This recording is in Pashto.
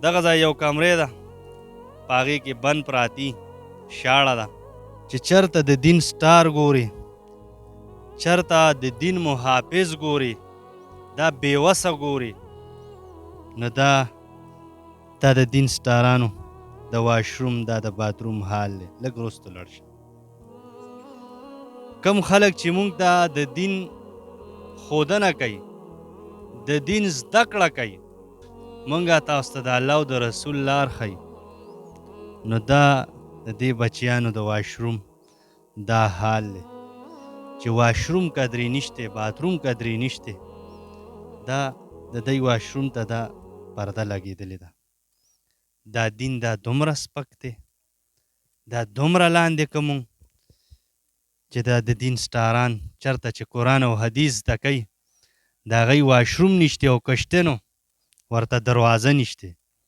دغه ځای یو کمرې ده، په هغې کې بند پراتي شاړه ده چې چرته د دین سټار ګوري، چرته د دین محافظ ګوري، دا بېوسه ګوري، نو دا د دین سټارانو د واشروم دا د باتروم حال دی. لږ وروسته لاړ شه. کم خلک چې موږ ته د دین ښودنه کوي، د دین زده کړه کوي، موږ تاسو ته د الله او د رسول لار ښیي، نو دا د دې بچیانو د واشروم دا حال دی چې واشروم قدرې نشته، باتروم قدرې نشته. دا د دوی واشروم ته دا پرده لګېدلې ده. دا دین دا دومره سپک دی، دا دومره لاندې که مونږ چې دا د دین سټاران چرته چې قرآن او حدیث زده کوي، د هغوی واشروم نشته او که شته نو ورته دروازه نشته.